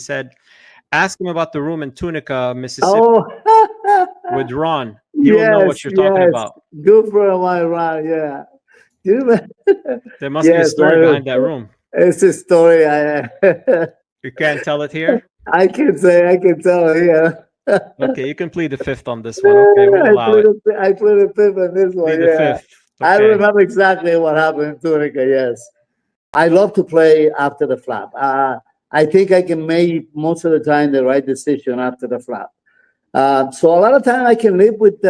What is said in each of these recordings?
said, ask him about the room in Tunica, Mississippi Oh, with Ron. He will know what you're talking about. Good for my Ron, yeah. You remember? There must be a story behind that room. It's a story. You can't tell it here? I can tell it here. Okay, you can plead the fifth on this one. Okay, we'll allow it. I plead the fifth on this one. Plead the fifth. Okay. I remember exactly what happened in Tunica, yes. I love to play after the flap. I think I can make most of the time the right decision after the flap. So a lot of time I can live with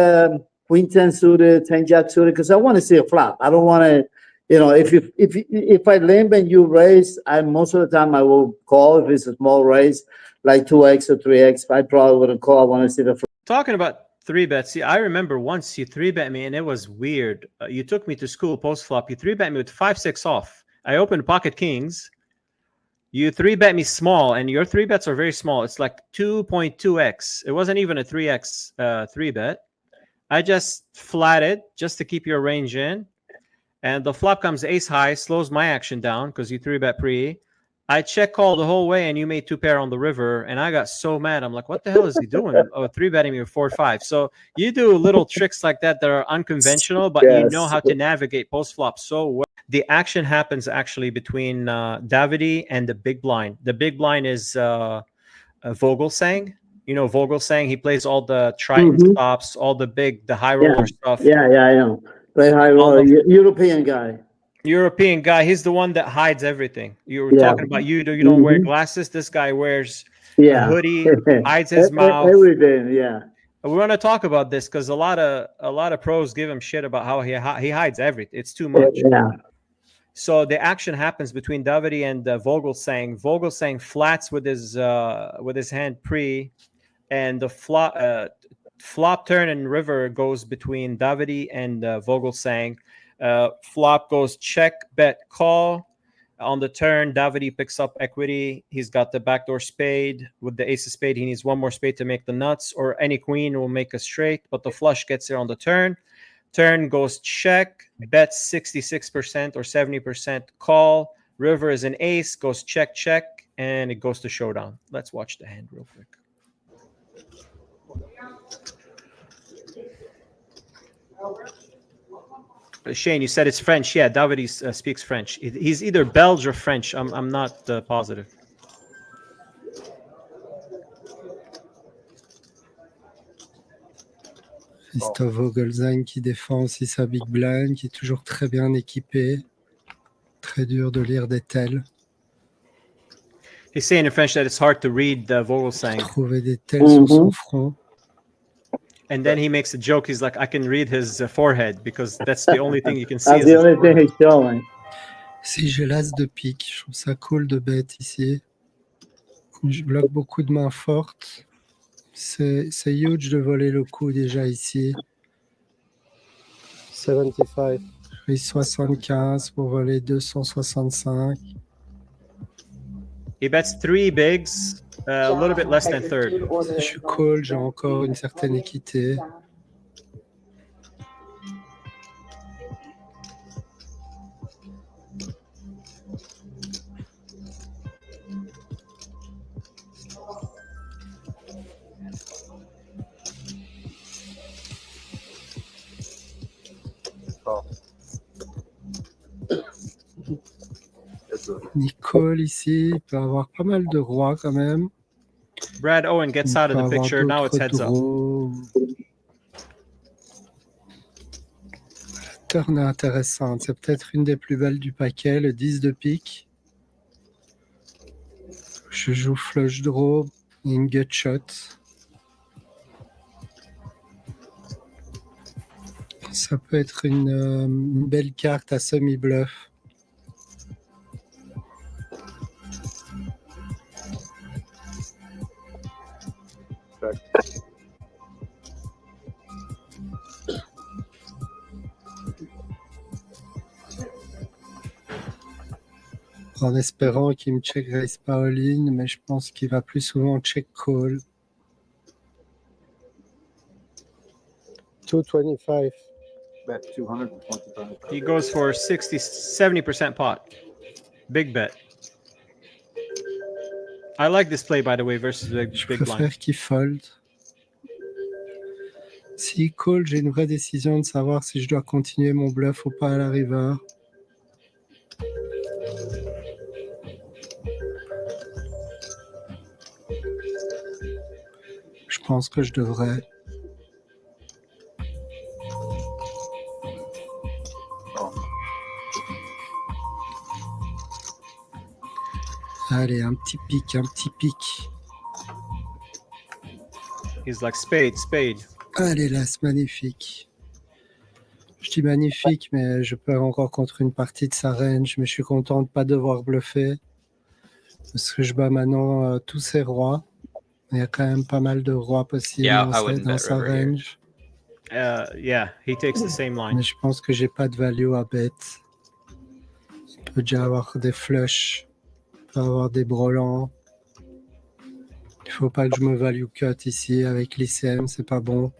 queen 10 suited, 10 jack suited, because I want to see a flop. I don't want to, if I limp and you raise, most of the time I will call if it's a small raise, like 2x or 3x. I probably wouldn't call. I want to see the flop. Talking about 3-bet, see, I remember once you 3-bet me and it was weird. You took me to school post flop. You 3-bet me with 5-6 off. I opened pocket kings. You 3-bet me small, and your 3-bets are very small. It's like 2.2x. It wasn't even a 3x 3-bet. I just flatted just to keep your range in. And the flop comes ace high, slows my action down because you 3-bet pre. I check call the whole way, and you made 2-pair on the river. And I got so mad. I'm like, what the hell is he doing? 3-betting me with 4-5. So you do little tricks like that are unconventional, but you know how to navigate post flop so well. The action happens actually between Davide and the big blind. The big blind is Vogelsang. You know Vogelsang. He plays all the Triton stops, all the high roller stuff. Yeah, I know. Play high roller. European guy. European guy. He's the one that hides everything. You were talking about you don't wear glasses. This guy wears a hoodie, hides his mouth. Everything, yeah. We want to talk about this because a lot of pros give him shit about how he hides everything. It's too much. Yeah. So the action happens between Davide and Vogelsang. Vogelsang flats with his hand pre, and the flop turn and river goes between Davide and Vogelsang. Flop goes check, bet, call. On the turn, Davide picks up equity. He's got the backdoor spade. With the ace of spade, he needs one more spade to make the nuts, or any queen will make a straight, but the flush gets there on the turn. Turn goes check, bet 66% or 70%, call. River is an ace, goes check, check, and it goes to showdown. Let's watch the hand real quick. Shane, you said it's French. Yeah, Davide speaks French. He's either Belgian or French. I'm not positive. Christophe Vogelsang qui défend aussi sa big blind, qui est toujours très bien équipé. Très dur de lire des tels. He's saying in French that it's hard to read Vogelsang. Trouver des tels sur son front. And then he makes a joke. He's like, I can read his forehead because that's the only thing you can see. That's the only thing he's showing. Si j'ai l'as de pique, je trouve ça cool de bet ici. Je bloque beaucoup de mains fortes. C'est huge de voler le coup déjà ici. 75. Je fais 75 pour voler 265. He bets 3 bigs, a little bit less than third. Si je call, j'ai encore une certaine équité. Nicole ici, il peut avoir pas mal de rois quand même. Brad Owen gets out of the picture. Now it's heads up. La turn est intéressante. C'est peut-être une des plus belles du paquet, le 10 de pique. Je joue flush draw et une gut shot. Ça peut être une belle carte à semi-bluff. En espérant qu'il me check raise pas all-in, mais je pense qu'il va plus souvent check call. 225. Bet 225. He goes for 70% pot. Big bet. I like this play, by the way, versus the Je big blind. préfère qu'il fold. S'il call, j'ai une vraie décision de savoir si je dois continuer mon bluff ou pas à la river. Je pense que je devrais. Allez, un petit pic, un petit pic. He's like spade, spade. Allez, là, c'est magnifique. Je dis magnifique, mais je perds encore contre une partie de sa range, mais je suis content de ne pas devoir bluffer. Parce que je bats maintenant tous ses rois. Il y a quand même pas mal de rois possibles dans sa range. Yeah, he takes the same line. Mais je pense que j'ai pas de value à bet. Il peut déjà avoir des flushs. Il peut avoir des brelans. Il faut pas que je me value cut ici avec l'ICM, c'est pas bon.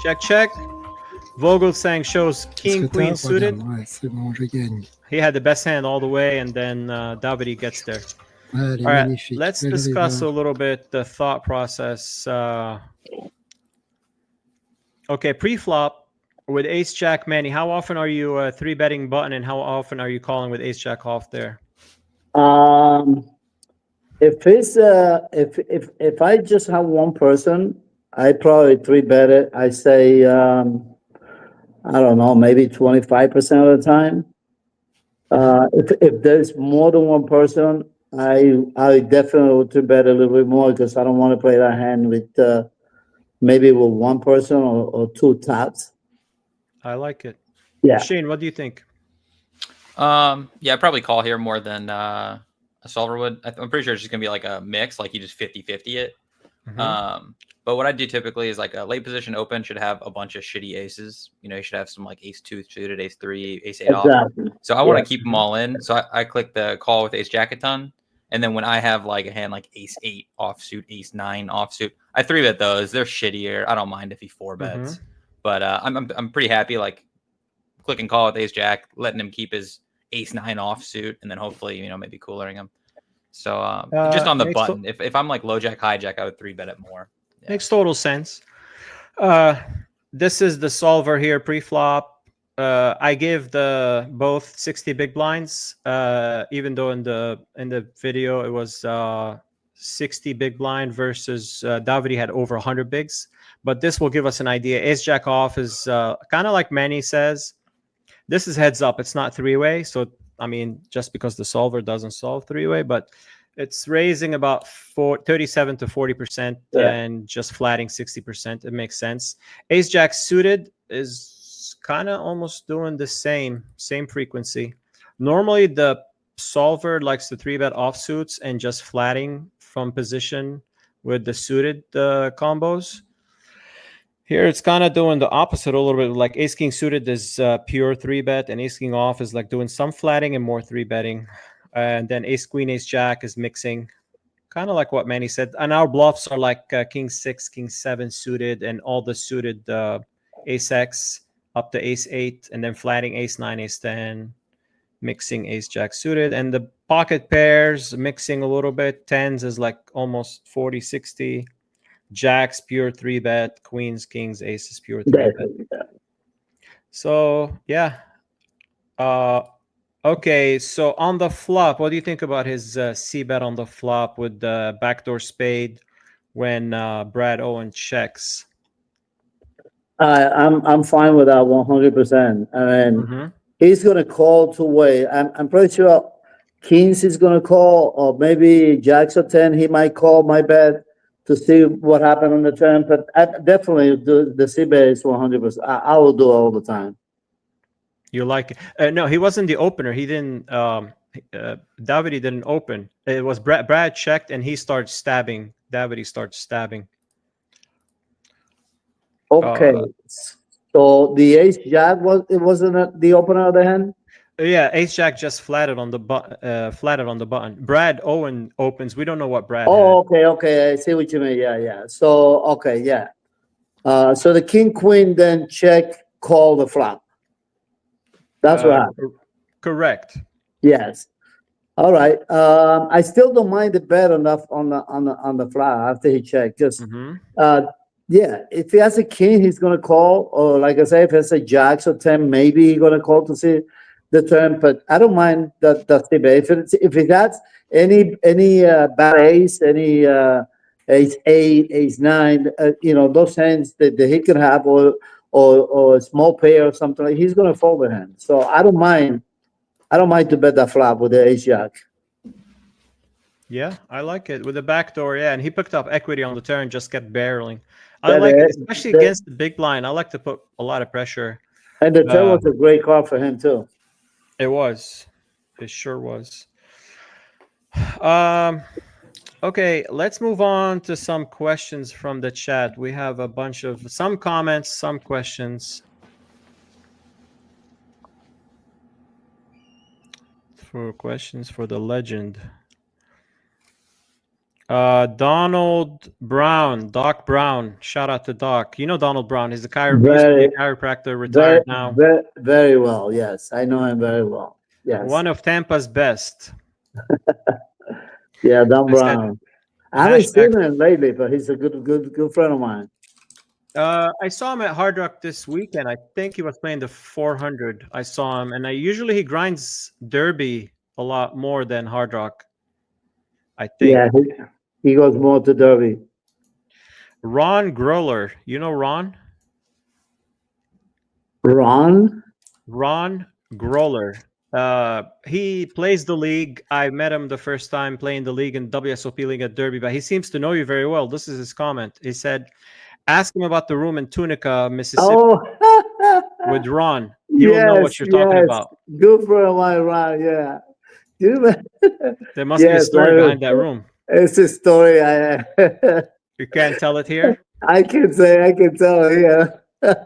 Check, check. Vogel saying shows king, queen suited. Ouais, c'est bon, je gagne. He had the best hand all the way, and then Davide gets there. Allez, All right, magnifique. let's Belle discuss river. a little bit the thought process. Okay, pre-flop with ace jack Manny. How often are you three betting button, and how often are you calling with ace jack off there? If it's if I just have one person, I probably three bet it. I say I don't know, maybe 25% of the time. If there's more than one person, I definitely would three bet a little bit more because I don't want to play that hand with maybe with one person or two taps. I like it. Yeah. Shane, what do you think? Yeah, I'd probably call here more than a solver would. I'm pretty sure it's just gonna be like a mix, like you just 50-50 it. But what I do typically is like a late position open should have a bunch of shitty aces. You know, you should have some like ace 2 suited, ace 3, ace 8 off. So I want to keep them all in. So I click the call with ace jack a ton. And then when I have like a hand like ace 8 offsuit, ace 9 offsuit, I three bet those. They're shittier. I don't mind if he four bets. But I'm pretty happy like click and call with ace jack, letting him keep his ace 9 offsuit, and then hopefully, you know, maybe coolering him. So just on the button, if I'm like low jack, high jack, I would three bet it more. Yeah. Makes total sense. This is the solver here pre-flop. I give the both 60 big blinds, even though in the video it was 60 big blind versus Davide had over 100 bigs. But this will give us an idea. Ace jack off is kind of like Manny says. This is heads up. It's not three-way. So, I mean, just because the solver doesn't solve three-way, but it's raising about 37 to 40% and just flatting 60%. It makes sense. Ace jack suited is kind of almost doing the same frequency. Normally, the solver likes to three bet offsuits and just flatting from position with the suited combos. Here, it's kind of doing the opposite a little bit. Like ace king suited is pure three bet, and ace king off is like doing some flatting and more three betting. And then ace queen, ace jack is mixing, kind of like what Manny said. And our bluffs are like king 6, king 7 suited, and all the suited ace x up to ace 8, and then flatting ace 9, ace 10, mixing ace jack suited. And the pocket pairs mixing a little bit. Tens is like almost 40, 60. Jacks pure three bet, queens, kings, aces pure three bet. So yeah. Okay, so on the flop, what do you think about his C bet on the flop with the backdoor spade when Brad Owen checks? I'm fine with that 100%. I mean, he's gonna call two-way. I'm pretty sure kings is gonna call, or maybe jacks or 10. He might call my bet to see what happened on the turn. But definitely the C bet is 100%. I will do it all the time. You like it? No, he wasn't the opener. He didn't. Davide didn't open. It was Brad checked, and he starts stabbing. Davide starts stabbing. Okay, so the ace jack wasn't the opener of the hand. Yeah, ace jack just flatted on the button. Brad Owen opens. We don't know what Brad Oh, okay. I see what you mean. Yeah. So, okay, yeah. So the king queen then check call the flop. That's had. what happened. Correct. Yes. All right. I still don't mind the bet enough on the flop after he checked. Just Mm-hmm. yeah. If he has a king, he's gonna call. Or like I say, if it's a jacks or 10, maybe he's gonna call to see the turn. But I don't mind that the bet. If it has any bad ace, any ace 8, ace 9, those hands that he can have, or a small pair or something, like, he's gonna fold the hand. So I don't mind. I don't mind to bet that flop with the ace jack. Yeah, I like it with the backdoor. Yeah, and he picked up equity on the turn, just kept barreling. I Yeah, like it, especially against the big blind. I like to put a lot of pressure. And the turn was a great card for him too. It was. It sure was. Okay, let's move on to some questions from the chat. We have a bunch of some comments, some questions. For questions for the legend. Donald Brown, Doc Brown. Shout out to Doc. You know Donald Brown. He's a chiropractor, retired now. Very well. Yes, I know him very well. Yes. One of Tampa's best. Yeah, Don Brown. I haven't seen him lately, but he's a good friend of mine. I saw him at Hard Rock this weekend. I think he was playing the 400. I saw him, and usually he grinds Derby a lot more than Hard Rock. I think. Yeah, he goes more to Derby. Ron Groller. You know Ron? Ron Groller. He plays the league. I met him the first time playing the league in WSOP League at Derby, but he seems to know you very well. This is his comment. He said, ask him about the room in Tunica, Mississippi with Ron. He will know what you're talking about. Good for my Ron, yeah. There must be a story behind that room. It's a story. You can't tell it here? I can tell it here.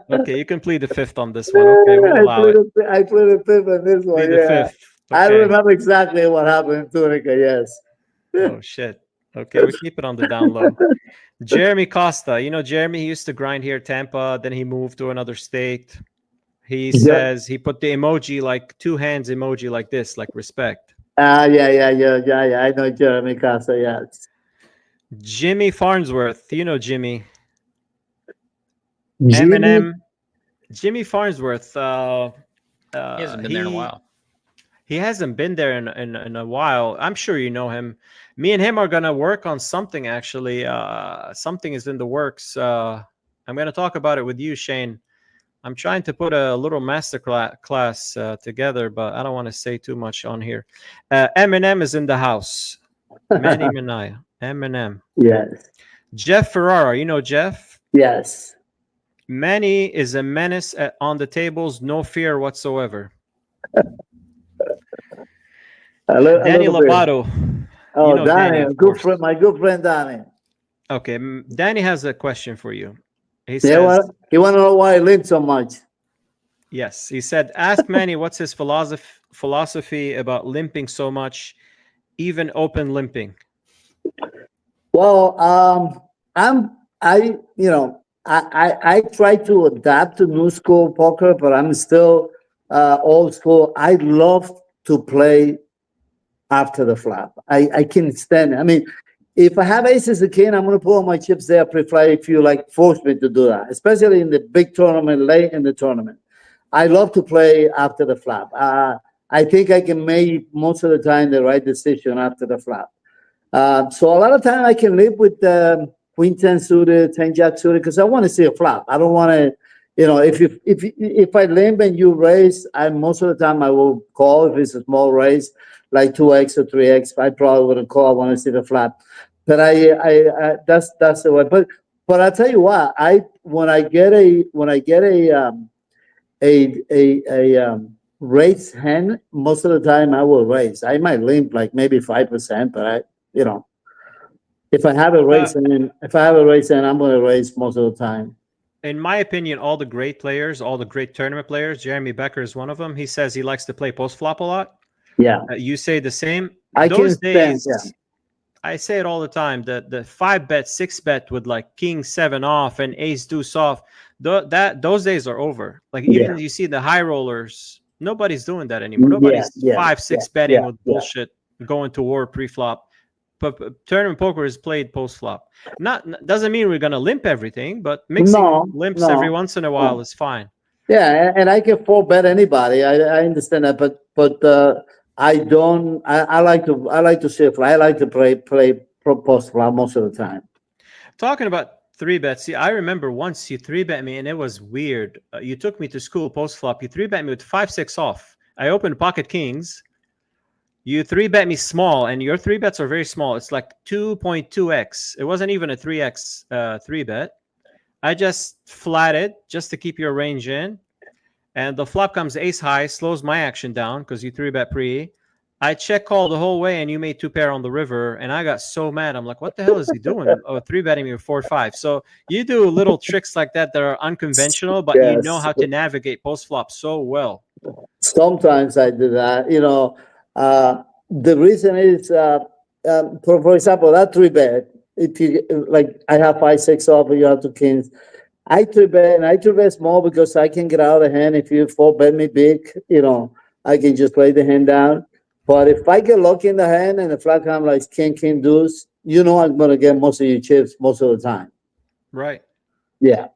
Okay, you can plead the fifth on this one. Okay, we'll allow it. I plead the fifth on this one. Plead the fifth. Okay. I remember exactly what happened in Tunica, yes. Oh, shit. Okay, we keep it on the down low. Jeremy Costa. You know Jeremy? He used to grind here at Tampa. Then he moved to another state. He says he put the emoji, like 2 hands emoji like this, like respect. Yeah. I know Jeremy Costa, yes. Jimmy Farnsworth. You know Jimmy. Jimmy? Eminem. Jimmy Farnsworth. He hasn't been there in a while. He hasn't been there in a while. I'm sure you know him. Me and him are going to work on something, actually. Something is in the works. I'm going to talk about it with you, Shane. I'm trying to put a little master class together, but I don't want to say too much on here. Eminem is in the house. Manny Minaya. Eminem. Yes. Jeff Ferrara. You know Jeff? Yes. Manny is a menace on the tables. No fear whatsoever. Danny Lobato. Oh, you know Danny, my good friend Danny. Okay, Danny has a question for you. He says, he want to know why I limp so much. Yes, he said, ask Manny what's his philosophy about limping so much, even open limping. Well, I try to adapt to new school poker, but I'm still old school. I love to play after the flop. I can't stand it. I mean, if I have aces and king, I'm going to put all my chips there pre-flop if you force me to do that, especially in the big tournament, late in the tournament. I love to play after the flop. I think I can make most of the time the right decision after the flop. So a lot of time I can live with queen 10 suited, 10 jack suited, because I want to see a flop. I don't want to, if I limp and you raise, most of the time I will call if it's a small raise, like 2x or 3x. I probably wouldn't call. I want to see the flop. But that's the way. But I tell you what, when I get a raise hand, most of the time I will raise. I might limp like maybe 5%, but if I have a raise hand, I'm going to raise most of the time. in my opinion, all the great players, all the great tournament players, Jeremy Becker is one of them. He says he likes to play post flop a lot. Yeah, You say the same. I Those can stand. days, Yeah, I say it all the time. The 5-bet, 6-bet with like king 7 off and ace deuce off. Those days are over. Like even yeah, you see the high rollers, nobody's doing that anymore. yeah, Nobody's yeah, 5-6 yeah, betting yeah, with yeah. bullshit going to war pre-flop. But tournament poker is played post-flop. Not doesn't mean we're gonna limp everything, but mixing No, limps every no, once in a while no. is fine. Yeah, and I can four bet anybody. I understand that, but I don't. I like to shift. I like to play post flop most of the time. Talking about 3-bets, see, I remember once you 3-bet me and it was weird. You took me to school post-flop. You 3-bet me with 5-6 off. I opened pocket kings. You 3-bet me small, and your 3-bets are very small. It's like 2.2x. It wasn't even a 3x 3-bet. I just flatted just to keep your range in. And the flop comes ace high, slows my action down because you 3-bet pre. I check call the whole way, and you made 2-pair on the river, and I got so mad. I'm like, what the hell is he doing? Oh, 3-betting me with 4-5. So you do little tricks like that that are unconventional, but you know Yes. how to navigate post flop so well. Sometimes I do that. The reason is, for example, that three bet. If you like, I have 5-6 off, and you have two kings. I three bet and I three bet small because I can get out of the hand. If you four bet me big, I can just play the hand down. But if I get lucky in the hand and the flat comes like king deuce, I'm gonna get most of your chips most of the time. Right. Yeah.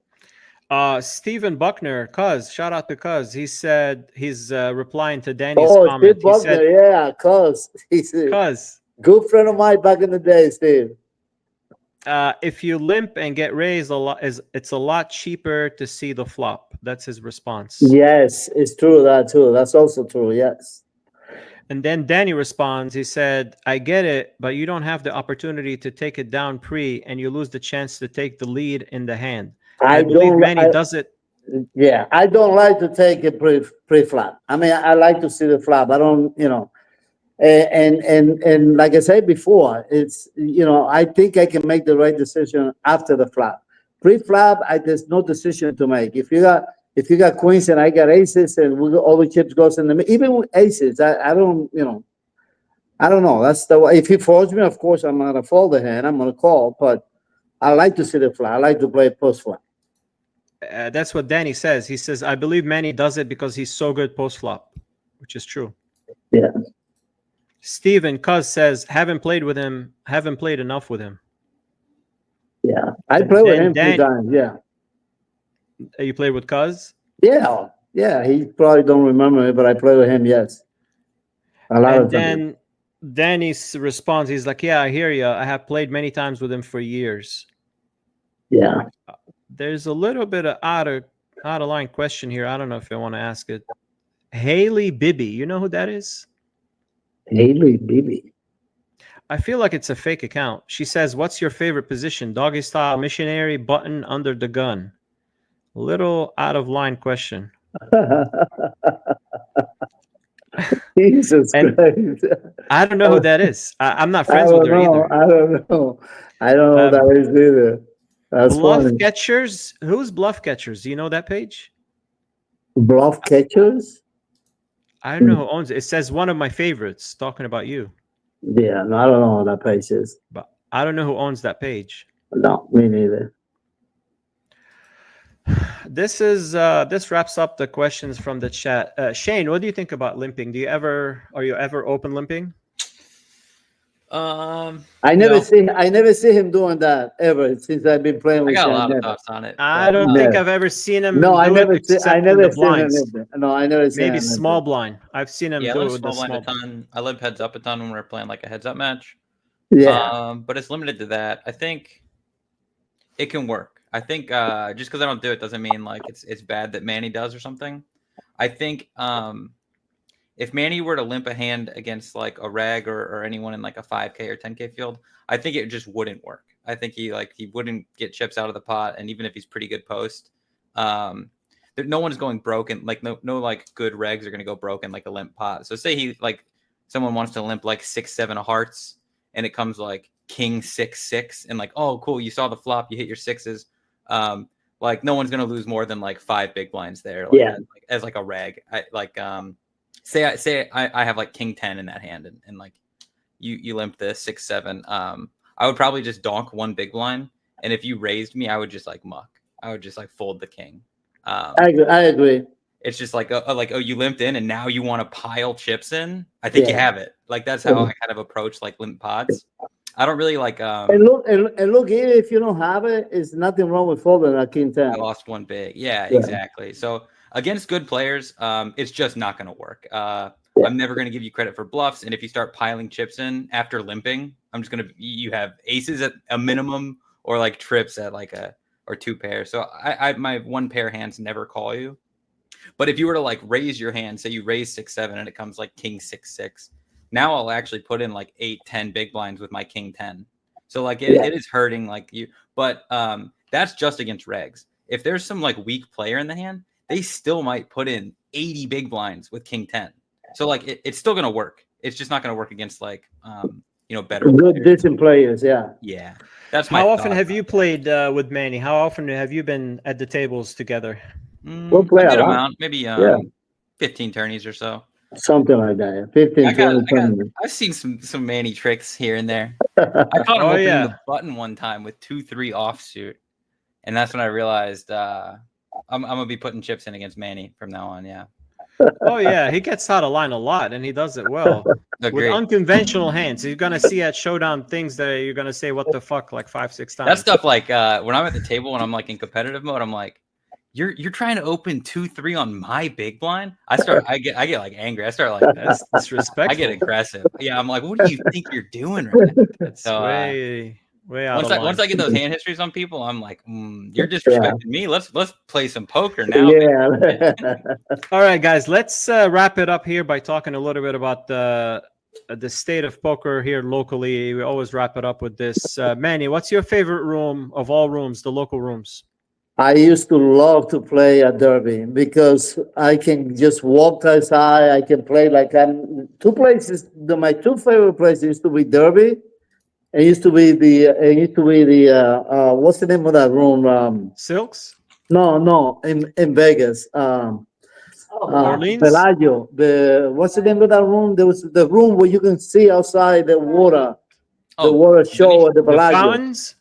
Stephen Buckner, shout out to Cuz. He said he's replying to Danny's Oh, comment. Steve Buckner, yeah, cuz he's a Cuz, good friend of mine back in the day, Steve. if you limp and get raised it's a lot cheaper to see the flop. That's his response. Yes, it's true that too. That's also true. Yes. And then Danny responds. He said, "I get it, but you don't have the opportunity to take it down pre, and you lose the chance to take the lead in the hand. I believe Manny does it." Yeah, I don't like to take it pre flop. I mean, I like to see the flop. I don't, and like I said before, it's I think I can make the right decision after the flop. Pre flop, there's no decision to make. If you got queens and I got aces and all the chips goes in the even with aces, I don't I don't know. That's the way. If he folds me, of course I'm gonna fold the hand. I'm gonna call, but I like to see the flop. I like to play post flop. That's what Danny says. He says, "I believe Manny does it because he's so good post flop," which is true. Yeah. Steven Cuz says, haven't played enough with him. Yeah, I play with him 2 times. Yeah. You played with Cuz? Yeah, yeah. He probably don't remember it, but I play with him. Yes, a lot of times. And then Danny responds. He's like, "Yeah, I hear you. I have played many times with him for years." Yeah. There's a little bit of out of line question here. I don't know if I want to ask it. Haley Bibby, you know who that is? Haley Bibby. I feel like it's a fake account. She says, "What's your favorite position? Doggy style, missionary, button, under the gun." Little out of line question. Jesus Christ. I don't know who that is. I'm not friends with her either. I don't know. I don't know who that is either. That's Bluff funny. Catchers. Who's Bluff Catchers? Do you know that page? Bluff Catchers? I don't know who owns it. It says one of my favorites, talking about you. Yeah, no, I don't know what that page is. But I don't know who owns that page. No, me neither. This wraps up the questions from the chat. Shane, what do you think about limping? Are you ever open limping? I never see him doing that ever since I've been playing with I got him. a lot of thoughts on it. I don't think I've ever seen him. No, I never seen him. Blinds. No, I never seen him. Maybe small blind. I've seen him do it with the small blind small a ton. I limp heads up a ton when we're playing like a heads up match. Yeah. But it's limited to that. I think it can work. I think just because I don't do it doesn't mean like it's bad that Manny does or something. I think if Manny were to limp a hand against like a reg or anyone in like a 5K or 10K field, I think it just wouldn't work. I think he wouldn't get chips out of the pot, and even if he's pretty good post, no one's going broken. Like no like good regs are going to go broken like a limp pot. So say he like someone wants to limp like 6-7 of hearts, and it comes like king 6-6, and like, oh cool, you saw the flop, you hit your sixes. like no one's gonna lose more than like 5 big blinds there. Like, Yeah. as like a reg. Say I have like king 10 in that hand, and like you limp this 6-7. I would probably just donk 1 big blind, and if you raised me, I would just like muck. I would just like fold the king. I agree. It's just like you limped in, and now you want to pile chips in. I think you have it. Like that's how I kind of approach like limp pots. I don't really like. And look, even if you don't have it, it's nothing wrong with folding a king 10. I lost 1 big. Yeah, exactly. So against good players, it's just not going to work. I'm never going to give you credit for bluffs, and if you start piling chips in after limping, I'm just going to. You have aces at a minimum, or like trips at like or 2 pairs. So I my 1 pair hands never call you. But if you were to like raise your hand, say you raise 6-7 and it comes like king 6-6, now I'll actually put in like 8-10 big blinds with my king 10. So like it is hurting like you, but that's just against regs. If there's some like weak player in the hand, they still might put in 80 big blinds with king 10. So like it's still gonna work. It's just not gonna work against like better good decent players. Yeah. That's my. How often have you played with Manny? How often have you been at the tables together? We'll play a good a lot. amount, maybe 15 tourneys or so. Something like that. 15, 20. I've seen some Manny tricks here and there. I caught him opening the button one time with 2-3 offsuit, and that's when I realized I'm gonna be putting chips in against Manny from now on. Yeah. Oh yeah, he gets out of line a lot, and he does it well. With unconventional hands, you're gonna see at showdown things that you're gonna say, "What the fuck?" like 5-6 times. That stuff, like when I'm at the table, when I'm like in competitive mode, I'm like, You're trying to open 2-3 on my big blind. I get like angry. I start like that's disrespectful. I get aggressive. Yeah, I'm like, what do you think you're doing right now? That's way out once I get those hand histories on people, I'm like, you're disrespecting me. Let's play some poker now. Yeah. All right, guys, let's wrap it up here by talking a little bit about the state of poker here locally. We always wrap it up with this. Manny, what's your favorite room of all rooms, the local rooms? I used to love to play at Derby because I can just walk outside. I can play like I'm 2 places. My 2 favorite places used to be Derby. It used to be the what's the name of that room? Silks? No, in Vegas. Orleans? Bellagio. What's the name of that room? There was the room where you can see outside the water. The water show at the Bellagio. The fountains?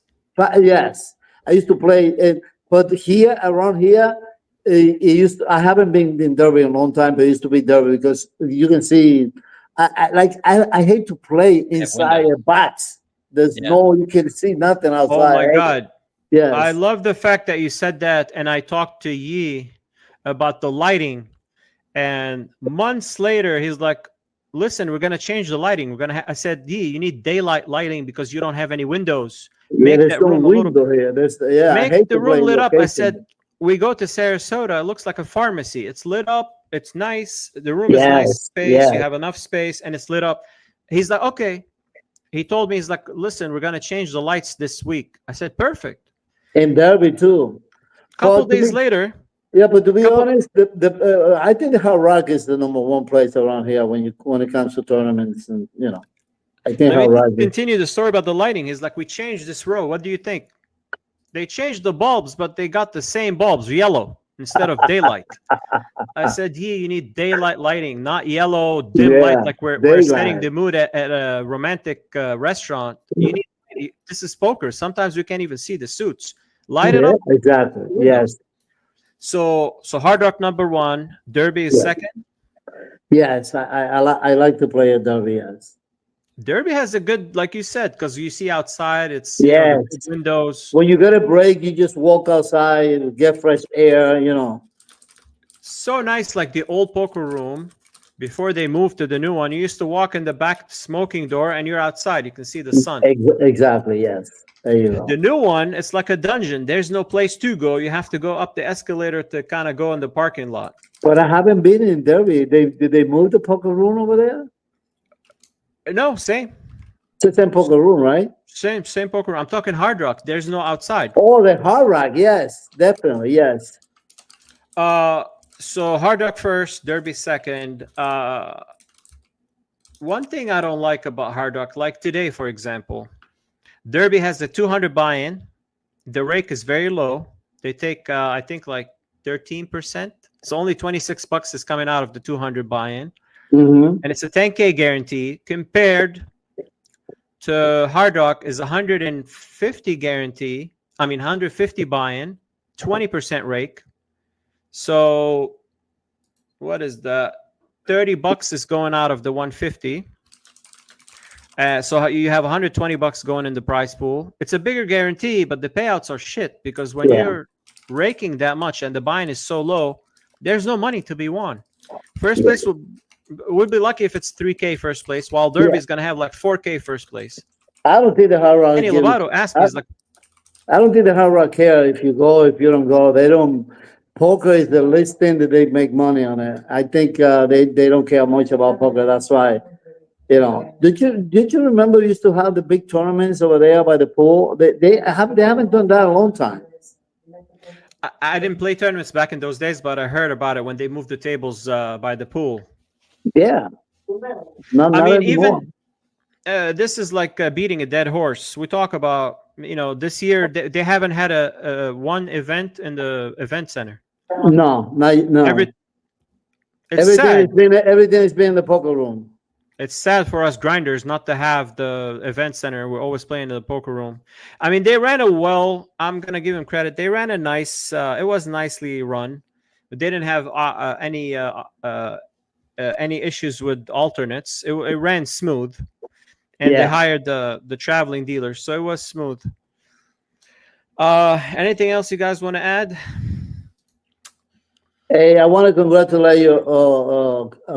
Yes. I used to play it. But here, around here, I haven't been in Derby in a long time, but it used to be Derby because you can see. I hate to play inside a box. There's you can see nothing outside. Oh my God! Yes. I love the fact that you said that, and I talked to Yi about the lighting, and months later he's like, "Listen, we're gonna change the lighting. I said, Yi, you need daylight lighting because you don't have any windows." Make that room a little here. Make the room lit up. I said, we go to Sarasota. It looks like a pharmacy. It's lit up. It's nice. The room is nice space. You have enough space, and it's lit up. He's like, okay. He told me, he's like, listen, we're gonna change the lights this week. I said, perfect. In Derby too. Couple days later. Yeah, but to be honest, I think the Hard Rock is the #1 place around here when it comes to tournaments, and I think continue the story about the lighting. He's like, we changed this row. What do you think? They changed the bulbs, but they got the same bulbs, yellow instead of daylight. I said, you need daylight lighting, not yellow dim light like we're setting the mood at a romantic restaurant. This is poker. Sometimes we can't even see the suits. Light it up. Exactly. Yes. So Hard Rock #1, Derby is second. Yes, I like to play at Derby. Yes. Derby has a good, like you said, because you see outside, it's windows. When you get a break, you just walk outside, get fresh air, So nice, like the old poker room, before they moved to the new one, you used to walk in the back smoking door and you're outside. You can see the sun. Exactly, yes. There you go. The new one, it's like a dungeon. There's no place to go. You have to go up the escalator to kind of go in the parking lot. But I haven't been in Derby. Did they move the poker room over there? No, same. It's the same poker room, right? Same poker room. I'm talking Hard Rock. There's no outside. Oh, the Hard Rock. Yes, definitely. Yes. So Hard Rock first, Derby second. One thing I don't like about Hard Rock, like today, for example, Derby has the 200 buy-in. The rake is very low. They take I think like 13%. So only $26 is coming out of the 200 buy-in, Mm-hmm. and it's a 10K guarantee. Compared to Hard Rock is 150 guarantee. I mean 150 buy-in, 20% rake. So what is that? $30 is going out of the 150. So you have $120 going in the prize pool. It's a bigger guarantee, but the payouts are shit because when you're raking that much and the buy-in is so low, there's no money to be won. First place would be lucky if it's 3K first place, while Derby is gonna have like 4K first place. I don't think the Hard Rock. Any Lovato asked me, like, I don't think the Hard Rock care if you go, if you don't go. They don't. Poker is the least thing that they make money on it. I think they don't care much about poker. That's why, you know. Did you remember we used to have the big tournaments over there by the pool? They haven't done that in a long time. I didn't play tournaments back in those days, but I heard about it when they moved the tables by the pool. Yeah. Not I mean, anymore. even this is like beating a dead horse. We talk about, you know, this year they haven't had a one event in the event center. No. It's Everything sad. has been in the poker room. It's sad for us grinders not to have the event center. We're always playing in the poker room. I mean, they ran I'm gonna give them credit. They ran a nice. It was nicely run, but they didn't have any issues with alternates. It ran smooth, and they hired the traveling dealers, so it was smooth. Anything else you guys want to add? Hey, I want to congratulate you,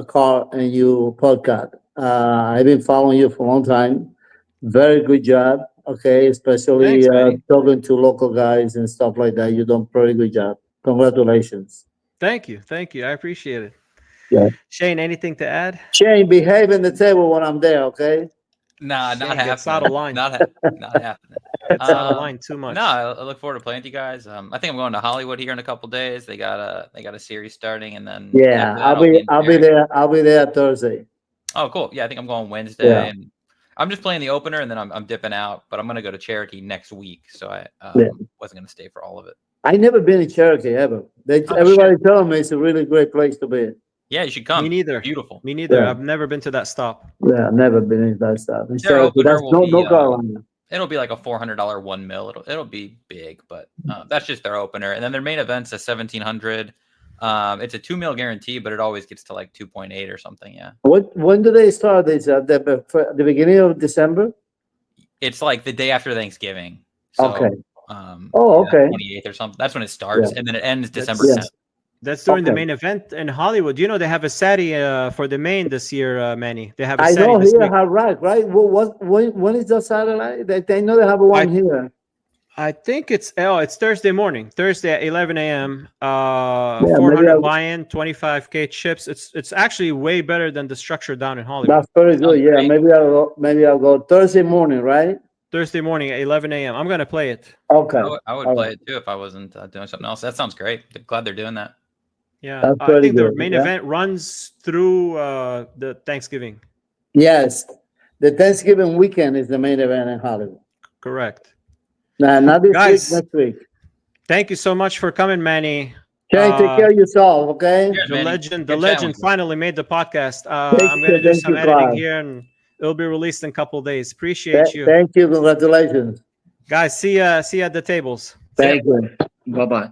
Carl, and your podcast. I've been following you for a long time. Very good job. Okay, especially Thanks, talking to local guys and stuff like that. You've done a pretty good job. Congratulations. Thank you. I appreciate it. Yeah. Shane, anything to add? Shane, behave in the table when I'm there, okay? Nah, Shane not gets happening. out of line. Not happening. It's out of line too much. No, I look forward to playing with you guys. I think I'm going to Hollywood here in a couple days. They got a series starting, and then Yeah, after that, I'll be there. I'll be there Thursday. Oh, cool. Yeah, I think I'm going Wednesday, and I'm just playing the opener, and then I'm dipping out. But I'm going to go to Cherokee next week, so I wasn't going to stay for all of it. I never been in Cherokee ever. Everybody telling me it's a really great place to be. Yeah, you should come. Me neither. Beautiful. Me neither. Yeah. I've never been to that stop. Yeah, never been in that stuff. In Their Cherokee, opener that's will be, no Carolina. It'll be like a $400 1 mil. It'll be big, but that's just their opener. And then their main event's a 1700. It's a 2 mil guarantee, but it always gets to like 2.8 or something. Yeah. When do they start this? The beginning of December? It's like the day after Thanksgiving. So, Okay. Okay. 28th or something. That's when it starts, and then it ends December 10th. That's during the main event in Hollywood. You know, they have a Saturday for the main this year, Manny. They have a Saturday know this here week. have Rake, right? When is the satellite? They know they have one here. I think it's Thursday morning. Thursday at 11 a.m. 400 buy-in, 25K chips. It's actually way better than the structure down in Hollywood. That's very good. Yeah, maybe I'll go Thursday morning, right? Thursday morning at 11 a.m. I'm gonna play it. Okay. I would play it too if I wasn't doing something else. That sounds great. Glad they're doing that. Yeah, I think the main event runs through the Thanksgiving. Yes, the Thanksgiving weekend is the main event in Hollywood. Correct. Nah, not this Guys, week, next week. Thank you so much for coming, Manny. Shane, take care of yourself, okay? Cheers, The legend finally made the podcast. I'm gonna do some editing here, and it'll be released in a couple of days. Appreciate you. Thank you. Congratulations. Guys, see ya at the tables. Thank you. Bye-bye.